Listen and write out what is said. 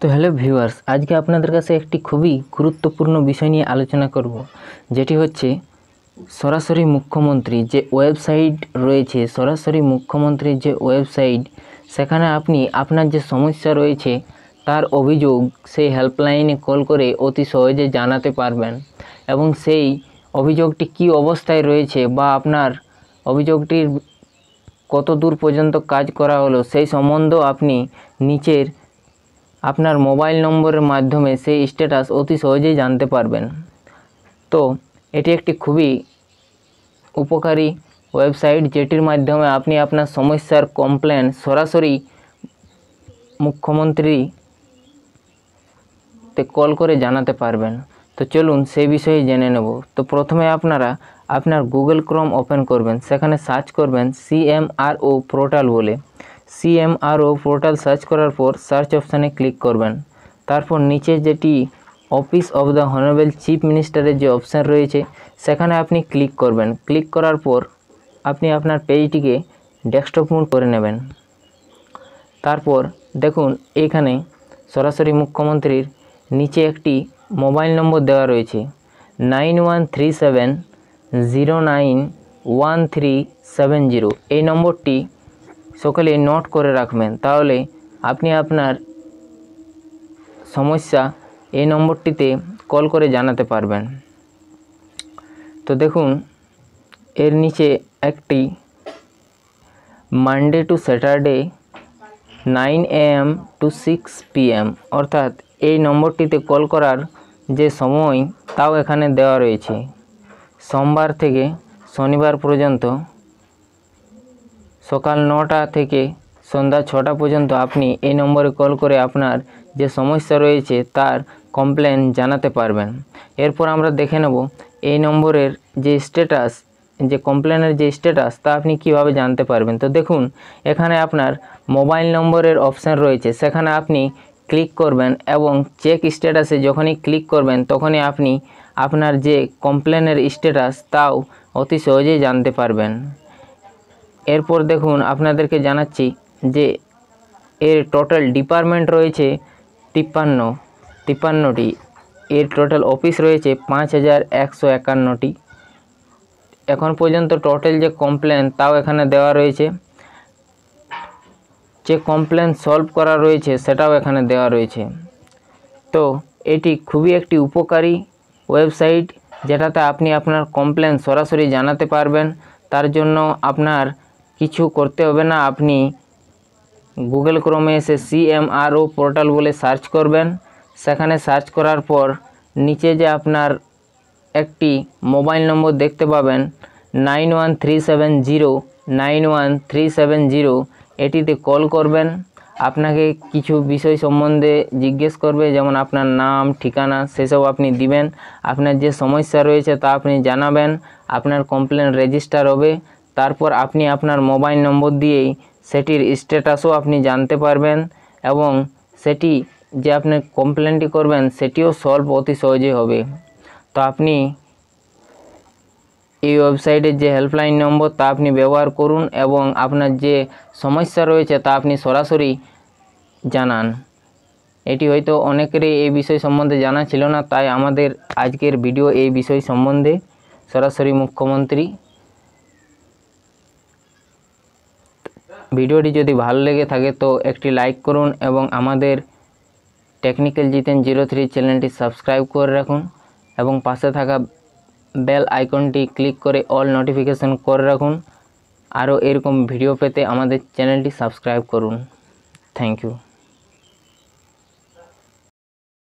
তো hello viewers, আজকে আপনাদের কাছে একটি খুবই গুরুত্বপূর্ণ বিষয় নিয়ে আলোচনা করব, যেটি হচ্ছে সরাসরি মুখ্যমন্ত্রী যে ওয়েবসাইট রয়েছে, সরাসরি মুখ্যমন্ত্রীর যে ওয়েবসাইট, সেখানে আপনি আপনার যে সমস্যা রয়েছে তার অভিযোগ সেই হেল্পলাইনে কল করে অতি সহজে জানাতে পারবেন এবং সেই অভিযোগটি কী অবস্থায় রয়েছে বা আপনার অভিযোগটির কত দূর পর্যন্ত কাজ করা হলো সেই সম্বন্ধেও আপনি নিচের আপনার মোবাইল নম্বরের মাধ্যমে সেই স্ট্যাটাস অতি সহজেই জানতে পারবেন। তো এটি একটি খুবই উপকারী ওয়েবসাইট, যেটির মাধ্যমে আপনি আপনার সমস্যার কমপ্লেন সরাসরি মুখ্যমন্ত্রীতে কল করে জানাতে পারবেন। তো চলুন সেই বিষয়ে জেনে নেব। তো প্রথমে আপনারা আপনার গুগল ক্রোম ওপেন করবেন, সেখানে সার্চ করবেন CMRO পোর্টাল বলে। CMRO পোর্টাল সার্চ করার পর সার্চ অপশানে ক্লিক করবেন। তারপর নিচে যেটি office of the honourable chief মিনিস্টারের যে অপশান রয়েছে সেখানে আপনি ক্লিক করবেন। ক্লিক করার পর আপনি আপনার পেজটিকে ডেস্কটপ মোড করে নেবেন। তারপর দেখুন এখানে সরাসরি মুখ্যমন্ত্রীর নিচে একটি মোবাইল নম্বর দেওয়া রয়েছে 9137091370। এই নম্বরটি সকলে নোট করে রাখবেন, তাহলে আপনি আপনার সমস্যা এই নম্বরটিতে কল করে জানাতে পারবেন। তো দেখুন এর নিচে একটি Monday to Saturday 9 AM to 6 PM অর্থাৎ এই নম্বরটিতে কল করার যে সময় তাও এখানে দেওয়া রয়েছে। সোমবার থেকে শনিবার পর্যন্ত সকাল 9টা থেকে সন্ধ্যা 6টা পর্যন্ত আপনি এই নম্বরে কল করে আপনার যে সমস্যা রয়েছে তার কমপ্লেন জানাতে পারবেন। এরপর আমরা দেখে নেব এই নম্বরের যে স্ট্যাটাস, যে কমপ্লেনের যে স্ট্যাটাস তা আপনি কিভাবে জানতে পারবেন। তো দেখুন এখানে আপনার মোবাইল নম্বরের অপশান রয়েছে, সেখানে আপনি ক্লিক করবেন এবং চেক স্ট্যাটাসে যখনই ক্লিক করবেন তখনই আপনি আপনার যে কমপ্লেনের স্ট্যাটাস তাও অতি সহজেই জানতে পারবেন। এরপর দেখুন আপনাদেরকে জানাচ্ছি যে এর টোটাল ডিপার্টমেন্ট রয়েছে 53টি। এর টোটাল অফিস রয়েছে 5151টি। এখন পর্যন্ত টোটাল যে কমপ্লেন তাও এখানে দেওয়া রয়েছে, যে কমপ্লেন সলভ করা রয়েছে সেটাও এখানে দেওয়া রয়েছে। তো এটি খুবই একটি উপকারী ওয়েবসাইট, যেটাতে আপনি আপনার কমপ্লেন সরাসরি জানাতে পারবেন। তার জন্য আপনার কিছু করতে হবে না, আপনি গুগল ক্রোমে এসে CMRO পোর্টাল বলে সার্চ করবেন। সেখানে সার্চ করার পর নিচে যে আপনার একটি মোবাইল নম্বর দেখতে পাবেন 9137091370, এটিতে কল করবেন। আপনাকে কিছু বিষয় সম্বন্ধে জিজ্ঞেস করবে, যেমন আপনার নাম, ঠিকানা, সেসব আপনি দিবেন। আপনার যে সমস্যা রয়েছে তা আপনি জানাবেন, আপনার কমপ্লেন রেজিস্টার হবে। তারপর আপনি আপনার মোবাইল নম্বর দিয়েই সেটির স্ট্যাটাসও আপনি জানতে পারবেন এবং সেটি যে আপনি কমপ্লেনটি করবেন সেটিও সলভ অতি সহজে হবে। তো আপনি এই ওয়েবসাইটের যে হেল্পলাইন নম্বর তা আপনি ব্যবহার করুন এবং আপনার যে সমস্যা রয়েছে তা আপনি সরাসরি জানান। এটি হয়তো অনেকেরই এই বিষয় সম্বন্ধে জানা ছিল না, তাই আমাদের আজকের ভিডিও এই বিষয় সম্বন্ধে, সরাসরি মুখ্যমন্ত্রী। ভিডিওটি যদি ভালো লেগে থাকে তো একটি লাইক করুন এবং আমাদের টেকনিক্যাল জিতেন 03 চ্যানেলটি সাবস্ক্রাইব করে রাখুন এবং পাশে থাকা বেল আইকনটি ক্লিক করে অল নোটিফিকেশন করে রাখুন। আরও এরকম ভিডিও পেতে আমাদের চ্যানেলটি সাবস্ক্রাইব করুন। Thank you.